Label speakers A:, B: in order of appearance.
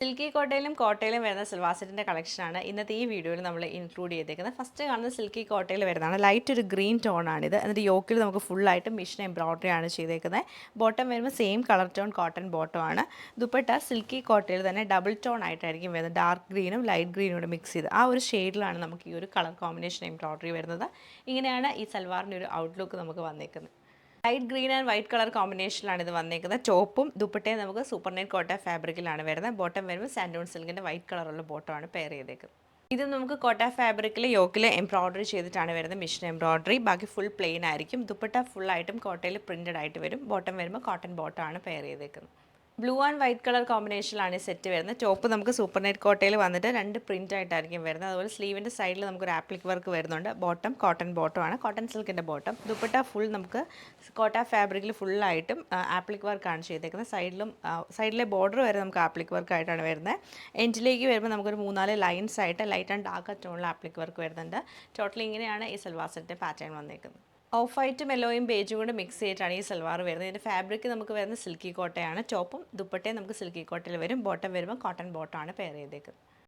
A: Silky കോട്ടയിലും വരുന്ന സിൽവാർ സെറ്റിൻ്റെ കളക്ഷനാണ് ഇന്നത്തെ ഈ വീഡിയോയിൽ നമ്മൾ ഇൻക്ലൂഡ് ചെയ്തേക്കുന്നത്. ഫസ്റ്റ് കാണുന്നത് സിൽക്കി കോട്ടയിൽ വരുന്നതാണ്. ലൈറ്റ് ഒരു ഗ്രീൻ ടോണാണിത്. എന്നിട്ട് യോക്കിൽ നമുക്ക് ഫുള്ളായിട്ട് മിഷൻ എംബ്രോയ്ഡറി ആണ് ചെയ്തേക്കുന്നത്. ബോട്ടം വരുമ്പോൾ same colour tone cotton bottom ആണ്. ദുപ്പട്ട സിൽക്കി കോട്ടയിൽ തന്നെ ഡബിൾ ടോൺ ആയിട്ടായിരിക്കും വരുന്നത്. ഡാർക്ക് ഗ്രീനും ലൈറ്റ് ഗ്രീനും കൂടെ മിക്സ് ചെയ്ത് ആ ഒരു ഷെയ്ഡിലാണ് നമുക്ക് ഈ ഒരു കളർ കോമ്പിനേഷൻ എംബ്രോയ്ഡറി വരുന്നത്. ഇങ്ങനെയാണ് ഈ സൽവാറിൻ്റെ ഒരു ഔട്ട്ലുക്ക് നമുക്ക് വന്നേക്കുന്നത്. Light green and white colour കോമ്പിനേഷനിലാണ് ഇത് വന്നേക്കുന്നത്. ടോപ്പും ദുപ്പട്ടയും നമുക്ക് സൂപ്പർ നെറ്റ് കോട്ട ഫാബ്രിക്കിലാണ് വരുന്നത്. ബോട്ടം വരുമ്പോൾ സാൻഡോൺ സിൽക്കിൻ്റെ വൈറ്റ് കളറുള്ള ബോട്ടമാണ് പെയർ ചെയ്തേക്കുന്നത്. ഇത് നമുക്ക് കോട്ട ഫാബ്രിക്കിൽ യോക്കിൽ എംബ്രോയ്ഡറി ചെയ്തിട്ടാണ് വരുന്നത്. Mission embroidery. ബാക്കി ഫുൾ പ്ലെയിൻ ആയിരിക്കും. ദുപ്പട്ട ഫുള്ളായിട്ടും കോട്ടയിൽ പ്രിൻറ്റഡ് ആയിട്ട് വരും. ബോട്ടം വരുമ്പോൾ കോട്ടൺ ബോട്ടമാണ് പെയർ ചെയ്തേക്കുന്നത്. ബ്ലൂ ആൻഡ് വൈറ്റ് കളർ കോമ്പിനേഷനിലാണ് ഈ സെറ്റ് വരുന്നത്. ടോപ്പ് നമുക്ക് സൂപ്പർ നെറ്റ് കോട്ടയിൽ വന്നിട്ട് 2 പ്രിൻ്റ് ആയിട്ടായിരിക്കും വരുന്നത്. അതുപോലെ സ്ലീവിൻ്റെ സൈഡിൽ നമുക്കൊരു ആപ്ലിക് വർക്ക് വരുന്നുണ്ട്. ബോട്ടം കോട്ടൺ ബോട്ടമാണ്, കോട്ടൺ സിൽക്കിൻ്റെ ബോട്ടം. ദുപ്പട്ട ഫുൾ നമുക്ക് കോട്ട ഫാബ്രിക്കിൽ ഫുള്ളായിട്ടും ആപ്ലിക് വർക്കാണ് ചെയ്തേക്കുന്നത്. സൈഡിലെ ബോർഡർ വരെ നമുക്ക് ആപ്ലിക് വർക്കായിട്ടാണ് വരുന്നത്. എൻഡിലേക്ക് വരുമ്പോൾ നമുക്കൊരു 3-4 ലൈൻസ് ആയിട്ട് ലൈറ്റ് ആൻഡ് ഡാർക്ക് ടോണിൽ ആപ്ലിക് വർക്ക് വരുന്നുണ്ട്. ടോട്ടലി ഇങ്ങനെയാണ് ഈ സൽവാർ സെറ്റിൻ്റെ പാറ്റേൺ വന്നേക്കുന്നത്. ഓഫ് വൈറ്റും യെല്ലോയും ബേജും കൂടെ മിക്സ് ചെയ്തിട്ടാണ് ഈ സൽവാർ വരുന്നത്. ഇതിൻ്റെ ഫാബ്രിക് നമുക്ക് വരുന്നത് സിൽക്കി കോട്ടയാണ്. ടോപ്പും ദുപ്പട്ടയും നമുക്ക് സിൽക്കി കോട്ടയിൽ വരും. ബോട്ടം വരുമ്പോൾ കോട്ടൺ ബോട്ടമാണ് പെയർ ചെയ്തേക്കുന്നത്.